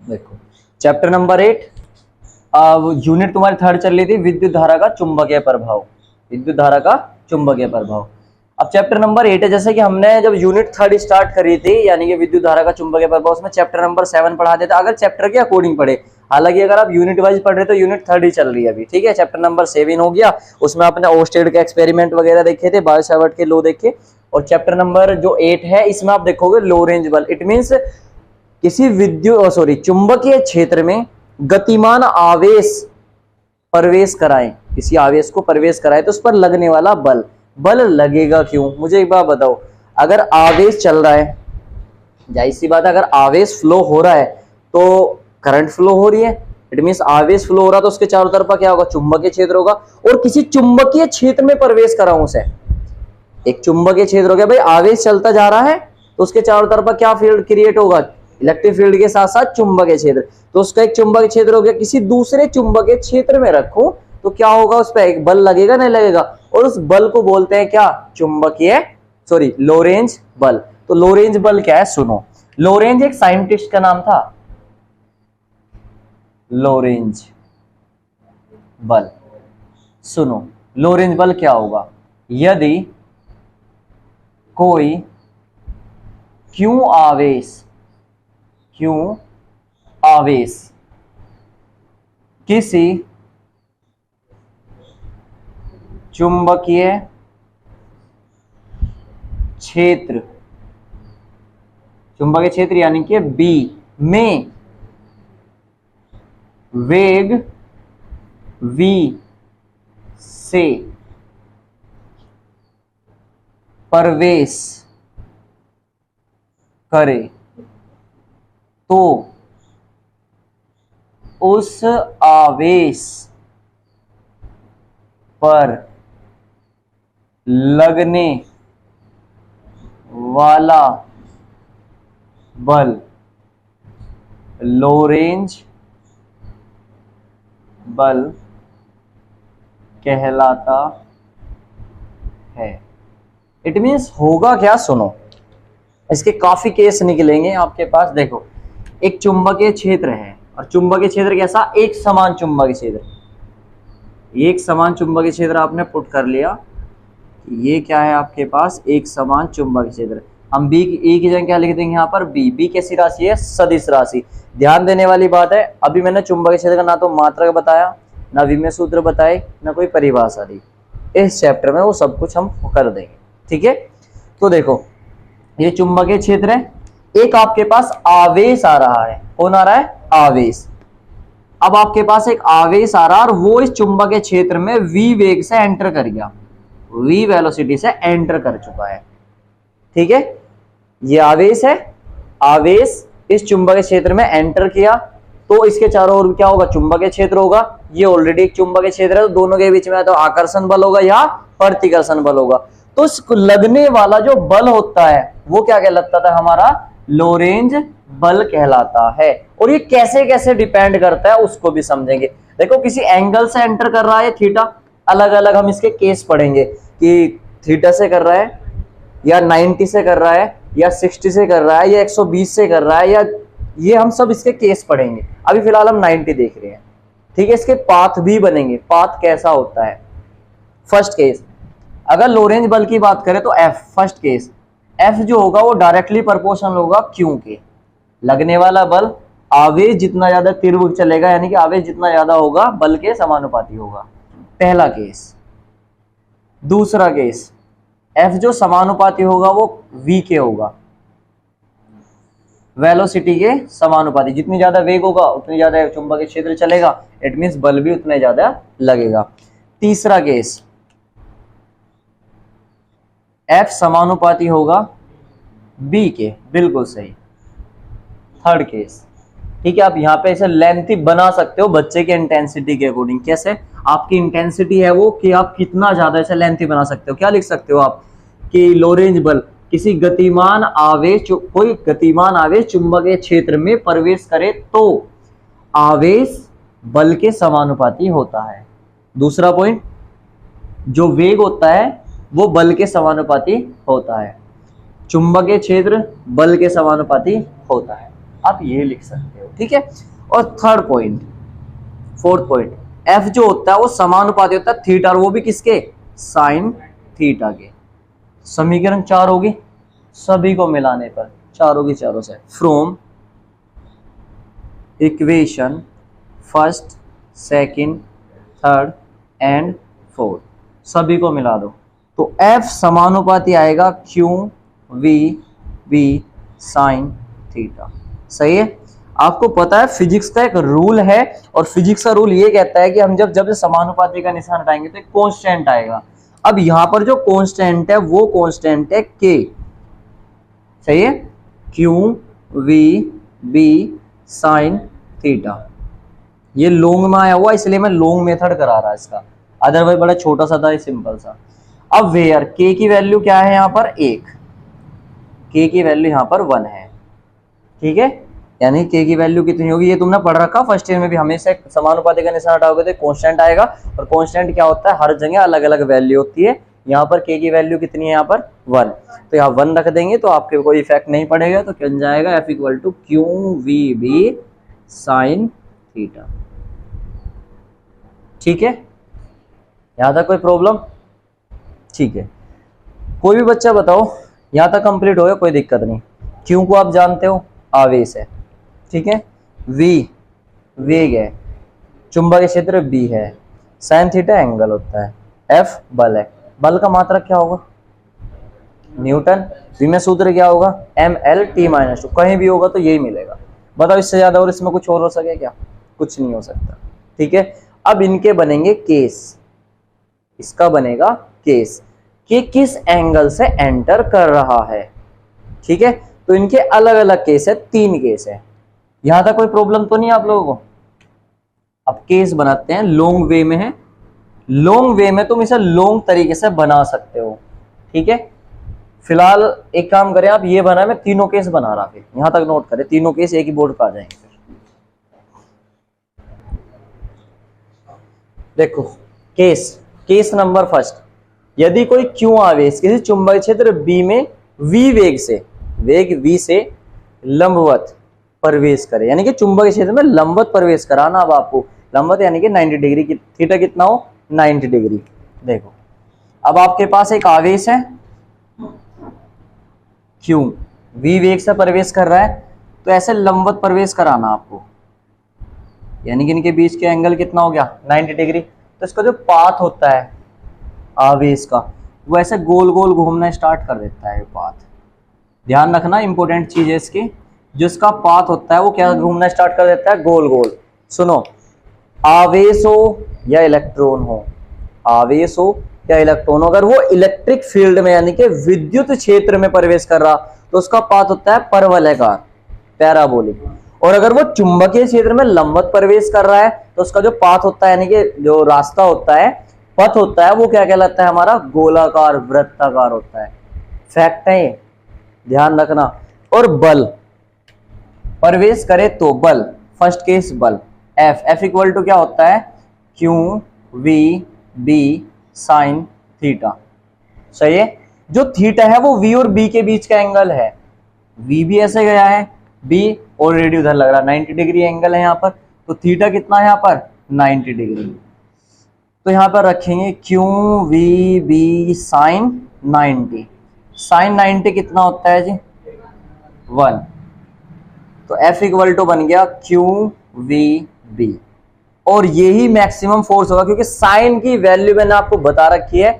देखो chapter number 8, unit तुम्हारी third चल रही थी, विद्युत धारा का चुंबकीय प्रभाव। विद्युत धारा का चुंबकीय प्रभाव। अब चैप्टर नंबर 8 है, जैसे कि हमने जब यूनिट थर्ड स्टार्ट करी थी, यानी कि विद्युत धारा का चुंबकीय प्रभाव, उसमें चैप्टर नंबर 7 पढ़ा देता अगर चैप्टर के अकॉर्डिंग पढ़े। हालांकि अगर आप यूनिट वाइज पढ़ रहे तो यूनिट थर्ड ही चल रही है अभी, ठीक है। चैप्टर नंबर 7 हो गया, उसमें आपने ओस्टेड के एक्सपेरिमेंट वगैरह देखे थे, बायो-सावर्ट के लॉ देखे। और चैप्टर नंबर जो 8 है, इसमें आप देखोगे लो रेंज बल। इट मीन्स किसी चुंबकीय क्षेत्र में गतिमान आवेश प्रवेश कराएं, किसी आवेश को प्रवेश कराएं तो उस पर लगने वाला बल, बल लगेगा क्यों? मुझे एक बात बताओ, अगर आवेश चल रहा है, जाहिर सी बात है, अगर आवेश फ्लो हो रहा है तो करंट फ्लो हो रही है। इट मीन्स आवेश फ्लो हो रहा है तो उसके चारों तरफ क्या होगा? चुंबकीय क्षेत्र होगा। और किसी चुंबकीय क्षेत्र में प्रवेश कराऊं उसे, एक चुंबकीय क्षेत्र हो गया भाई, आवेश चलता जा रहा है तो उसके चारों तरफ क्या फील्ड क्रिएट होगा? इलेक्ट्रिक फील्ड के साथ साथ चुंबकीय क्षेत्र। तो उसका एक चुंबकीय क्षेत्र हो गया, किसी दूसरे चुंबकीय क्षेत्र में रखूं तो क्या होगा? उस पर एक बल लगेगा, नहीं लगेगा? और उस बल को बोलते हैं क्या? लो रेंज बल। तो लो रेंज बल क्या है सुनो। लो रेंज एक साइंटिस्ट का नाम था, लो रेंज बल। सुनो, लो रेंज बल क्या होगा? यदि कोई क्यों आवेश किसी चुंबकीय क्षेत्र यानी कि बी में वेग v से प्रवेश करे तो उस आवेश पर लगने वाला बल लो रेंज बल कहलाता है। इट मीन्स होगा क्या सुनो, इसके काफी केस निकलेंगे आपके पास। देखो, एक चुंबकीय क्षेत्र है और चुंबकीय क्षेत्र कैसा? एक समान चुंबकीय क्षेत्र। एक समान चुंबकीय क्षेत्र आपने पुट कर लिया, ये क्या है आपके पास? एक समान चुंबकीय क्षेत्र। हम बी ए की जगह क्या लिख देंगे यहाँ पर? बी कैसी राशि है? सदिश राशि। ध्यान देने वाली बात है, अभी मैंने चुंबकीय क्षेत्र का ना तो मात्रक बताया, ना विमेय सूत्र बताए, ना कोई परिभाषा दी। इस चैप्टर में वो सब कुछ हम कर देंगे, ठीक है। तो देखो, ये चुंबकीय क्षेत्र है, एक आपके पास आवेश आ रहा है। कौन आ रहा है? आवेश। अब आपके पास एक आवेश आ रहा है और वो इस चुंबकीय क्षेत्र में v वेग से एंटर कर गया, v वेलोसिटी से एंटर कर चुका है, ठीक है। ये आवेश है, आवेश इस चुंबकीय क्षेत्र में एंटर किया तो इसके चारों ओर क्या होगा? चुंबकीय क्षेत्र होगा। ये ऑलरेडी एक चुंबकीय क्षेत्र है, तो दोनों के बीच में तो आकर्षण बल होगा या प्रतिकर्षण बल होगा। तो इसको लगने वाला जो बल होता है वो क्या कहलाता था? हमारा लो रेंज बल कहलाता है। और ये कैसे कैसे डिपेंड करता है उसको भी समझेंगे। देखो, किसी एंगल से एंटर कर रहा है थीटा, अलग अलग हम इसके केस पढ़ेंगे कि थीटा से कर रहा है या 90 से कर रहा है या 60 से कर रहा है या 120 से कर रहा है, या ये हम सब इसके केस पढ़ेंगे। अभी फिलहाल हम 90 देख रहे हैं, ठीक है। इसके पाथ भी बनेंगे, पाथ कैसा होता है। फर्स्ट केस, अगर लो रेंज बल की बात करें तो एफ, फर्स्ट केस एफ जो होगा वो डायरेक्टली प्रोपोर्शनल होगा, क्योंकि लगने वाला बल आवेश जितना ज्यादा तीव्र चलेगा, यानी कि आवेश जितना ज्यादा होगा बल के समानुपाती होगा। पहला केस। दूसरा केस, एफ जो समानुपाती होगा वो v के होगा, वेलोसिटी के समानुपाती। जितनी ज्यादा वेग होगा उतनी ज्यादा चुंबकीय क्षेत्र चलेगा, इट मींस बल भी उतना ज्यादा लगेगा। तीसरा केस, एफ समानुपाती होगा बी के, बिल्कुल सही। थर्ड केस, ठीक है। आप यहाँ पे ऐसे लेंथी बना सकते हो बच्चे के इंटेंसिटी के अकॉर्डिंग। कैसे? आपकी इंटेंसिटी है वो कि आप कितना ज्यादा ऐसे लेंथी बना सकते हो। क्या लिख सकते हो आप कि लो रेंज बल किसी गतिमान आवेश, कोई गतिमान आवेश चुंबकीय क्षेत्र में प्रवेश करे तो आवेश बल के समानुपाती होता है। दूसरा पॉइंट, जो वेग होता है वो बल के समानुपाती होता है, चुंबकीय क्षेत्र बल के समानुपाती होता है। आप ये लिख सकते हो, ठीक है। और third point, fourth point, F जो होता है वो समानुपाती होता है थीटा, और वो भी किसके, साइन थीटा के। समीकरण 4 होगी, सभी को मिलाने पर चारों की चारों से, from equation first, second, third and fourth, सभी को मिला दो तो एफ समानुपाती आएगा q v B sine theta. सही है। आपको पता है फिजिक्स का एक रूल है, और फिजिक्स का रूल ये कहता है कि हम जब समानुपाती का निशान हटाएंगे तो एक कांस्टेंट आएगा। अब यहां पर जो कांस्टेंट है वो कांस्टेंट है के। सही है, q v B sine theta. ये लॉन्ग में आया हुआ इसलिए मैं लॉन्ग मेथड करा रहा इसका, अदरवाइज बड़ा छोटा सा था, सिंपल सा। अब वेयर के की वैल्यू क्या है यहाँ पर 1, के की वैल्यू यहाँ पर 1 है, ठीक है। यानी के की वैल्यू कितनी होगी ये तुमने पढ़ रखा फर्स्ट ईयर में भी, हमेशा समानुपाती का निशान हटाओगे तो कांस्टेंट आएगा, और कांस्टेंट क्या होता है, हर जगह अलग अलग वैल्यू होती है। यहाँ पर के की वैल्यू कितनी है, यहाँ पर 1, तो यहाँ 1 रख देंगे तो आपके कोई इफेक्ट नहीं पड़ेगा, तो बन जाएगा F equal to q v B sine theta. ठीक है, यहाँ तक कोई प्रॉब्लम? ठीक है, कोई भी बच्चा बताओ, यहाँ तक कंप्लीट हो गया, कोई दिक्कत नहीं। क्यू को आप जानते हो, आवेश है, ठीक है। वी वेग है, चुंबकीय क्षेत्र बी है, साइन थीटा एंगल होता है, एफ बल है। बल का मात्रक क्या होगा, न्यूटन। वी में सूत्र क्या होगा, mL/T-2, कहीं भी होगा तो यही मिलेगा। बताओ इससे ज्यादा और इसमें कुछ और हो सके क्या, कुछ नहीं हो सकता, ठीक है। अब इनके बनेंगे केस, इसका बनेगा केस कि किस एंगल से एंटर कर रहा है, ठीक है। तो इनके अलग अलग केस है, 3 केस है। यहां तक कोई प्रॉब्लम तो नहीं आप लोगों को? अब केस बनाते हैं, लॉन्ग वे में है, लॉन्ग वे में तुम इसे लॉन्ग तरीके से बना सकते हो, ठीक है। फिलहाल एक काम करें, आप ये बना, मैं तीनों केस बना रहा, फिर यहां तक नोट करें, तीनों केस एक ही बोर्ड पर आ जाएंगे। देखो केस नंबर फर्स्ट, यदि कोई क्यू आवेश किसी चुंबकीय क्षेत्र बी में वी वेग से लंबवत प्रवेश करे, यानी कि चुंबकीय क्षेत्र में लंबवत प्रवेश कराना। अब आपको लंबवत यानी कि 90 डिग्री की, थीटा कितना हो, 90 डिग्री। देखो अब आपके पास एक आवेश है क्यू, वी वेग से प्रवेश कर रहा है, तो ऐसे लंबवत प्रवेश कराना आपको, यानी कि इनके बीच के एंगल कितना हो गया, 90 डिग्री। तो इसका जो पाथ होता है आवेश का, वो ऐसे गोल गोल घूमना स्टार्ट कर देता है। पाथ ध्यान रखना, इंपॉर्टेंट चीज है इसकी, जो इसका पाथ होता है वो क्या घूमना स्टार्ट कर देता है, गोल गोल। सुनो, आवेश हो या इलेक्ट्रॉन हो, आवेश हो या इलेक्ट्रॉन हो, अगर वो इलेक्ट्रिक फील्ड में यानी कि विद्युत क्षेत्र में प्रवेश कर रहा तो उसका पाथ होता है परवलयाकार, पैराबोलिक। और अगर वो चुंबकीय क्षेत्र में लंबवत प्रवेश कर रहा है तो उसका जो पाथ होता है, यानी कि जो रास्ता होता है, पथ होता है, वो क्या कहलाता है हमारा, गोलाकार, वृत्ताकार होता है। फैक्ट है ये, ध्यान रखना। और बल प्रवेश करे तो बल, फर्स्ट केस बल, एफ इक्वल टू क्या होता है, q v B sine theta. सही है, जो थीटा है वो वी और बी के बीच का एंगल है। वी भी ऐसे गया है, बी ऑलरेडी उधर लग रहा है, 90 डिग्री एंगल है यहाँ पर, तो थीटा कितना है यहाँ पर, 90 डिग्री। तो यहाँ पर रखेंगे q v B sine 90, sine 90 कितना होता है जी, 1। तो एफ इक्वल टू बन गया क्यू वी बी, और यही मैक्सिमम फोर्स होगा, क्योंकि साइन की वैल्यू मैंने आपको बता रखी है,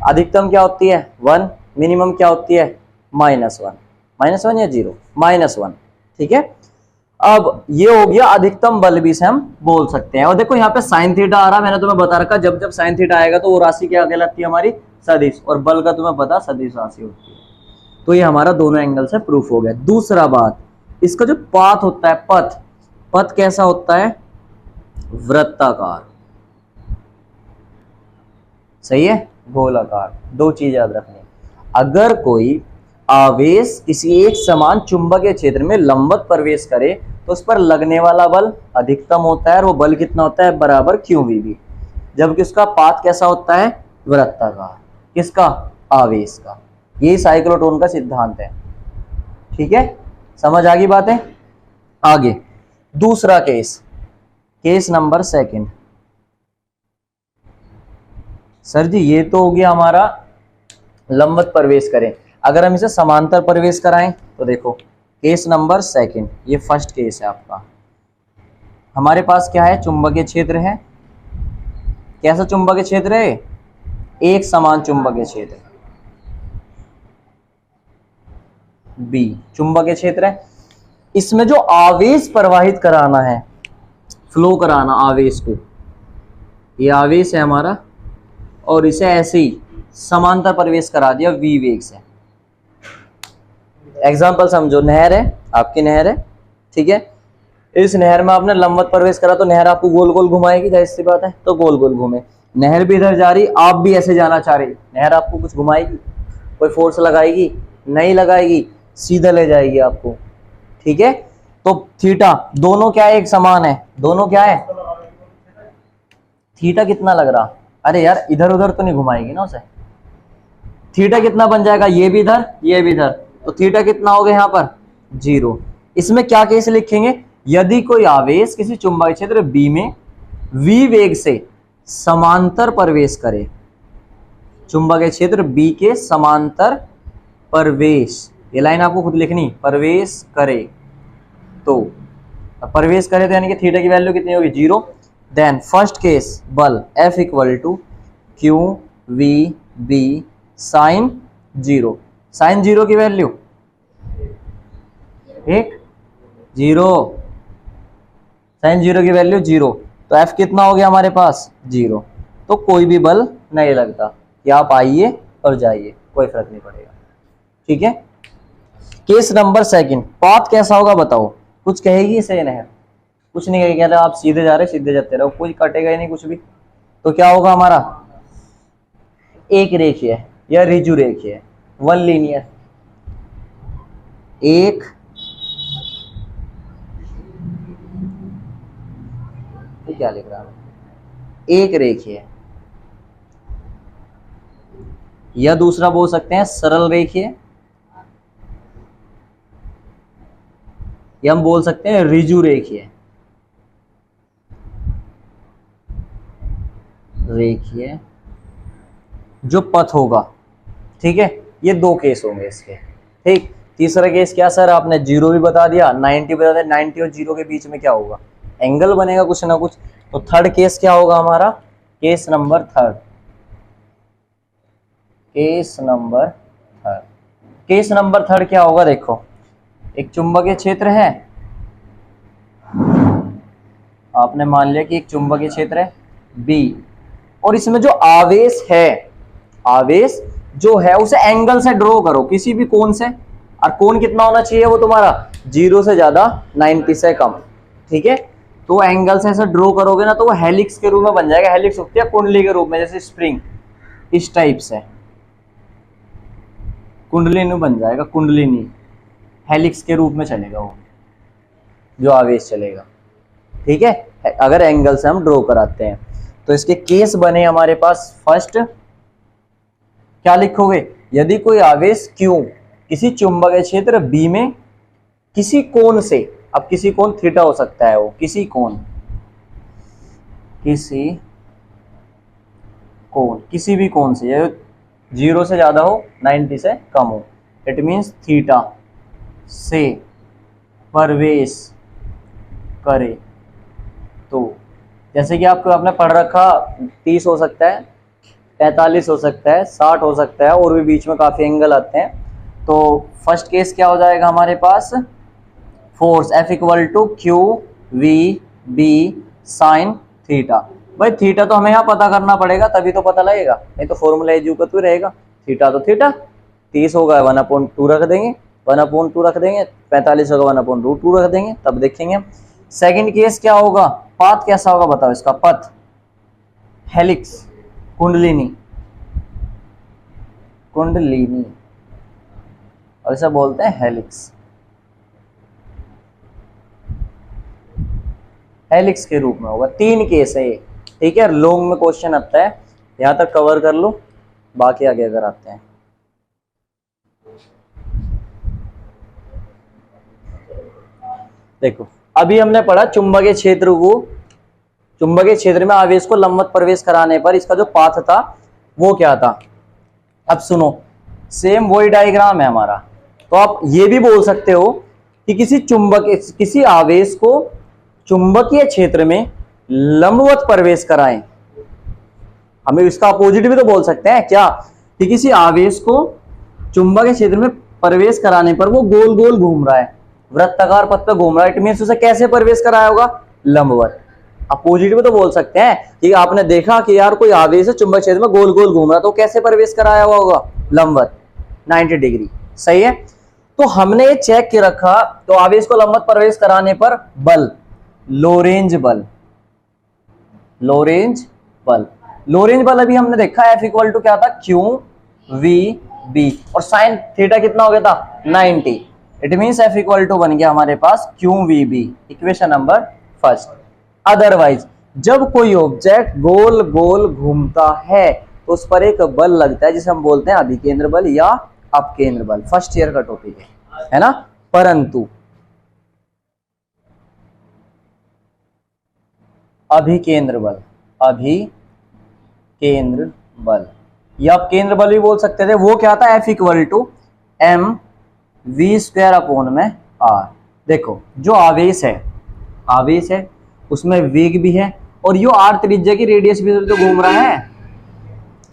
अधिकतम क्या होती है 1, मिनिमम क्या होती है -1 या 0, -1, ठीक है। अब ये हो गया अधिकतम बल भी से हम बोल सकते हैं। और देखो यहाँ पे साइन थीटा आ रहा, मैंने तुम्हें बता रखा, जब जब साइन थीटा आएगा तो वो राशि क्या कहलाती है हमारी, सदिश, और बल का तुम्हें पता सदिश राशि होती है। तो ये हमारा दोनों एंगल से प्रूफ हो गया। दूसरा बात, इसका जो पाथ होता है, पथ कैसा होता है, वृत्ताकार, सही है, गोलाकार। 2 चीज याद रखनी, अगर कोई आवेश किसी एक समान चुंबकीय क्षेत्र में लंबवत प्रवेश करे तो उस पर लगने वाला बल अधिकतम होता है, और वो बल कितना होता है, बराबर क्यू वी बी, जबकि उसका पाथ कैसा होता है, वृत्ताकार। किसका, आवेश का। यही साइक्लोट्रॉन का सिद्धांत है, ठीक है, समझ आ गई बातें। आगे दूसरा case, case number second. Sir ji ये तो हो गया हमारा लंबवत प्रवेश करें, अगर हम इसे समांतर प्रवेश कराएं तो देखो केस नंबर सेकंड, ये फर्स्ट केस है आपका। हमारे पास क्या है, चुंबकीय क्षेत्र है। कैसा चुंबकीय क्षेत्र है, एक समान चुंबकीय क्षेत्र। बी चुंबकीय क्षेत्र है, इसमें जो आवेश प्रवाहित कराना है, फ्लो कराना आवेश को, ये आवेश है हमारा, और इसे ऐसे ही समांतर प्रवेश करा दिया v वेग से। एग्जाम्पल समझो, नहर है, आपकी नहर है, ठीक है। इस नहर में आपने लंबवत प्रवेश करा तो नहर आपको गोल गोल घुमाएगी, जाहिर सी बात है, तो गोल गोल घूमे। नहर भी इधर जा रही, आप भी ऐसे जाना चाह रहे, नहर आपको कुछ घुमाएगी, कोई फोर्स लगाएगी, नहीं लगाएगी, सीधा ले जाएगी आपको, ठीक है। तो थीटा दोनों क्या है, एक समान है, दोनों क्या है, थीटा कितना लग रहा, अरे यार इधर उधर तो नहीं घुमाएगी ना उसे। थीटा कितना बन जाएगा, ये भी इधर ये भी इधर, तो थीटा कितना हो गया यहाँ पर 0। इसमें क्या केस लिखेंगे, यदि कोई आवेश किसी चुंबकीय क्षेत्र B में v वेग से समांतर प्रवेश करे, चुंबकीय क्षेत्र B के समांतर प्रवेश, ये लाइन आपको खुद लिखनी, प्रवेश करे, तो प्रवेश करे तो यानी कि थीटा की वैल्यू कितनी होगी 0। देन फर्स्ट केस बल F equal to q v B sine 0, sine 0 की वैल्यू 1 0, साइन 0 की वैल्यू 0, तो F कितना हो गया हमारे पास 0। तो कोई भी बल नहीं लगता, कि आप आइए और जाइए, कोई फर्क नहीं पड़ेगा, ठीक है। केस नंबर सेकंड, पाथ कैसा होगा बताओ, कुछ कहेगी इसे नहर, कुछ नहीं कहेगी, आप सीधे जा रहे सीधे जाते रहो, कुछ कटेगा ही नहीं कुछ भी। तो क्या होगा हमारा, एक रेखीय या रिजु रेखीय, वन लीनियर, एक क्या लिख रहा हूं, एक रेखीय, या दूसरा बोल सकते हैं सरल रेखीय, या हम बोल सकते हैं रिजु रेखीय, रेखीय जो पथ होगा, ठीक है। ये दो केस होंगे इसके, ठीक। तीसरा केस क्या सर, आपने 0 भी बता दिया, 90 बता दिया, 90 और 0 के बीच में क्या होगा, एंगल बनेगा कुछ ना कुछ। तो थर्ड केस क्या होगा हमारा, case number third, case number third, case number third क्या होगा, देखो एक चुंबकीय क्षेत्र है, आपने मान लिया कि एक चुंबकीय क्षेत्र है B, और इसमें जो आवेश है, आवेश जो है उसे एंगल से ड्रॉ करो, किसी भी कोण से, और कोण कितना होना चाहिए वो तुम्हारा 0 से ज्यादा 90 से कम, ठीक है। तो एंगल से ऐसे ड्रॉ करोगे ना तो वो हेलिक्स के रूप में बन जाएगा, हेलिक्स होती है कुंडली के रूप में, जैसे स्प्रिंग, इस टाइप से कुंडलिनी बन जाएगा, कुंडलिनी हेलिक्स के रूप में चलेगा वो जो आवेश चलेगा, ठीक है, अगर एंगल से हम ड्रॉ कराते हैं। तो इसके केस बने हमारे पास, फर्स्ट क्या लिखोगे, यदि कोई आवेश Q किसी चुंबकीय क्षेत्र B में किसी कोण से, अब किसी कोण थीटा हो सकता है वो, किसी कोण, किसी कोण, किसी भी कोण से, 0 से ज्यादा हो 90 से कम हो, इट मीन्स थीटा से प्रवेश करे, तो जैसे कि आपको आपने पढ़ रखा 30 हो सकता है, 45 हो सकता है, 60 हो सकता है, और भी बीच में काफी एंगल आते हैं। तो फर्स्ट केस क्या हो जाएगा हमारे पास, force F equal to q v B sine theta. भाई थीटा तो हमें यहाँ पता करना पड़ेगा, तभी तो पता लगेगा, नहीं तो फॉर्मूला एज यूं तो रहेगा, थीटा तो थीटा 30 होगा 1/2 रख देंगे, 1/2 रख देंगे, 45 होगा 1/√2 रख देंगे, तब देखेंगे। सेकंड केस क्या होगा, पाथ कैसा होगा बताओ, इसका पथ हेलिक्स, कुंडलिनी, कुंडलिनी, और इसे बोलते हैं हेलिक्स, हेलिक्स के रूप में होगा। 3 केस है ये, ठीक है, लॉन्ग में क्वेश्चन आता है, यहां तक कवर कर लो, बाकी आगे अगर आते हैं। देखो अभी हमने पढ़ा चुंबकीय क्षेत्र को, चुंबकीय क्षेत्र में आवेश को लंबवत प्रवेश कराने पर इसका जो पाथ था वो क्या था। अब सुनो, सेम वही डायग्राम है हमारा। तो आप ये भी बोल सकते हो कि किसी आवेश को चुंबकीय क्षेत्र में लंबवत प्रवेश कराएं। हमें इसका अपोजिट भी तो बोल सकते हैं क्या, कि किसी आवेश को चुंबकीय क्षेत्र में प्रवेश कराने पर वो गोल गोल घूम रहा है, वृत्ताकार पथ पे घूम रहा है, इट मींस उसे कैसे प्रवेश कराया होगा, लंबवत। अपोजिट में तो बोल सकते हैं कि आपने देखा कि यार कोई आवेश है चुंबकीय क्षेत्र में गोल गोल घूम रहा, तो कैसे प्रवेश कराया हुआ होगा, लंबवत 90 डिग्री। सही है। तो हमने ये चेक के रखा, तो आवेश को लंबवत प्रवेश कराने पर बल, लोरेंज बल, लोरेंज बल, लोरेंज बल अभी हमने देखा F इक्वल टू क्या था, क्यू वी बी, और साइन थीटा कितना हो गया था 90। It means F equal to बन गया हमारे पास q v b, equation number first. Otherwise जब कोई ऑब्जेक्ट गोल गोल घूमता है तो उस पर एक बल लगता है जिसे हम बोलते हैं अभिकेंद्र बल या अपकेंद्र बल। फर्स्ट ईयर का टॉपिक है ना। परंतु अभिकेंद्र बल, अभिकेंद्र बल या अपकेंद्र बल भी बोल सकते थे, वो क्या था, F equal to m v square upon में आर। देखो जो आवेश है उसमें वेग भी है, और यो आर त्रिज्या की रेडियस भी तो घूम रहा है,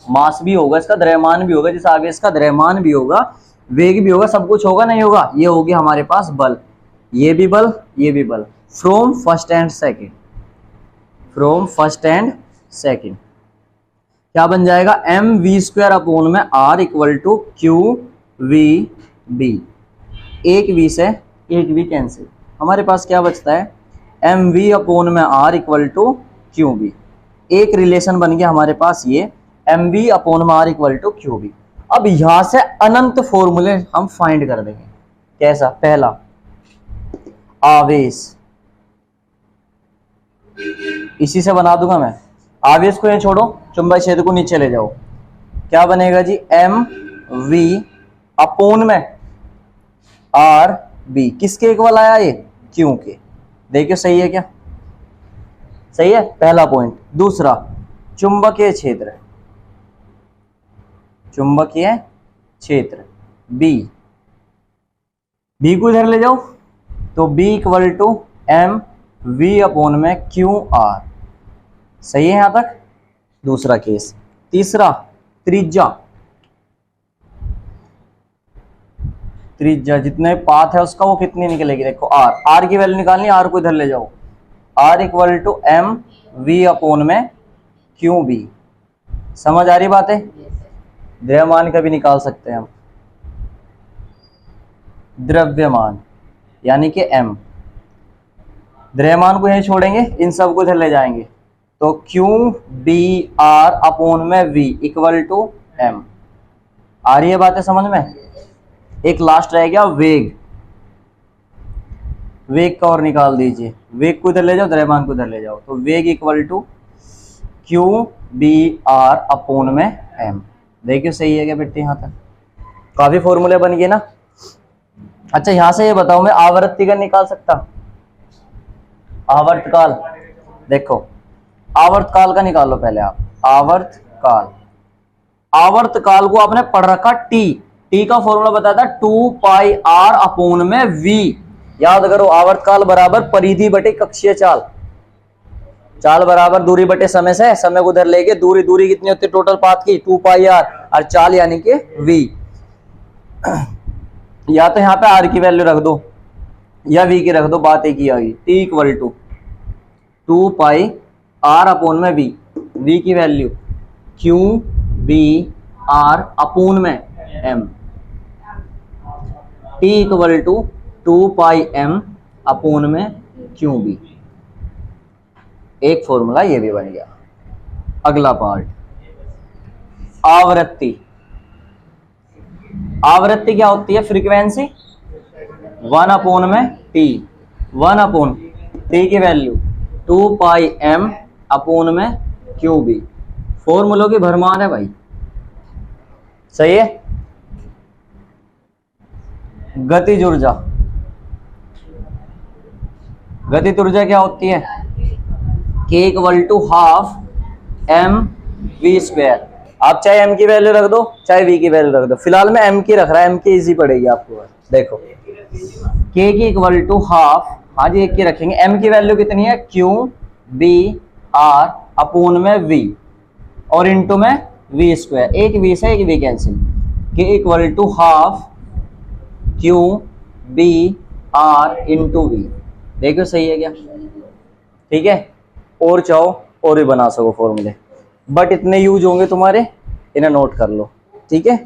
मास भी होगा इसका, द्रव्यमान भी होगा, जिस आवेश का द्रव्यमान भी होगा, वेग भी होगा, सब कुछ होगा, नहीं होगा, ये होगी हमारे पास बल, ये भी बल, ये भी बल, from first and second, from first and second क्या बन जाएगा, एम वी स्क्वायर अपॉन में r equal to q v B. एक वी से एक वी कैंसिल, हमारे पास क्या बचता है, एम वी अपॉन में r equal to q B. एक रिलेशन बन गया हमारे पास ये एम वी अपॉन में r equal to q B. अब यहां से अनंत फॉर्मूले हम फाइंड कर देंगे। कैसा, पहला आवेश, इसी से बना दूंगा मैं, आवेश को ये छोड़ो, चुंबकीय क्षेत्र को नीचे ले जाओ, क्या बनेगा जी, एम वी अपॉन में आर बी, किसके इक्वल आया ये, क्यू के। देखिए सही है क्या, सही है, पहला पॉइंट। दूसरा चुंबकीय क्षेत्र, चुंबकीय क्षेत्र बी, बी को इधर ले जाओ, तो B equal to m v upon में क्यू आर। सही है यहां तक, दूसरा केस। तीसरा त्रिज्या, त्रिज्या जितने पाथ है उसका वो कितनी निकलेगी, देखो आर, आर की वैल्यू निकालनी, आर को इधर ले जाओ, r equal to m v upon में क्यू बी। समझ आ रही बात है, द्रव्यमान का भी निकाल सकते हैं हम, द्रव्यमान यानी कि एम, द्रव्यमान को यहीं छोड़ेंगे, इन सब को इधर ले जाएंगे, तो क्यू बी आर अपॉन में वी इक्वल टू एम। आ रही है बातें समझ में। एक लास्ट रह गया वेग, वेग का और निकाल दीजिए, वेग को इधर ले जाओ, द्रव्यमान को इधर ले जाओ, तो वेग equal to q B r upon में एम। देखिए सही है क्या बेटे, यहां तक काफी फॉर्मूले बन गए ना। अच्छा यहां से ये बताओ, मैं आवर्ती का निकाल सकता, आवर्तकाल, देखो आवर्तकाल का निकाल लो पहले आप, आवर्तकाल, आवर्तकाल को आपने पढ़ रखा टी, टी का फॉर्मूला बताया था 2 पाई आर अपॉन में वी। याद करो, आवर्तकाल बराबर परिधि बटे कक्षीय चाल, चाल बराबर दूरी बटे समय से, समय को उधर लेके दूरी, दूरी कितनी होती है टोटल पाथ की 2 पाई आर, और चाल यानी कि वी। या तो यहाँ पे आर की वैल्यू रख दो या वी की रख दो, बात एक ही आ गई। T equal to 2 pi r upon में वी, वी की value q B r upon में m, t equal to 2 pi m upon में क्यू बी। एक फॉर्मूला ये भी बन गया। अगला पार्ट आवृत्ति, आवृत्ति क्या होती है, फ्रीक्वेंसी 1 अपॉन में टी, 1 अपॉन टी की वैल्यू 2 पाई एम अपॉन में क्यू बी। फॉर्मूलों की भरमार है भाई, सही है। गतिज ऊर्जा, गतिज ऊर्जा क्या होती है? K equal to half m v square. आप चाहे m की वैल्यू रख दो चाहे v की वैल्यू रख दो, फिलहाल मैं m की रख रहा है, m की इजी पड़ेगी आपको। देखो k की इक्वल टू हाफ, हाँ जी एक की रखेंगे, m की वैल्यू कितनी है? q b r अपून में v और इंटू में v स्क्वायर, एक v से एक v कैंसिल। k equal to half q b r into v। देखो सही है क्या? ठीक है, और चाहो और भी बना सको फॉर्मूले, बट इतने यूज होंगे तुम्हारे, इन्हें नोट कर लो। ठीक है।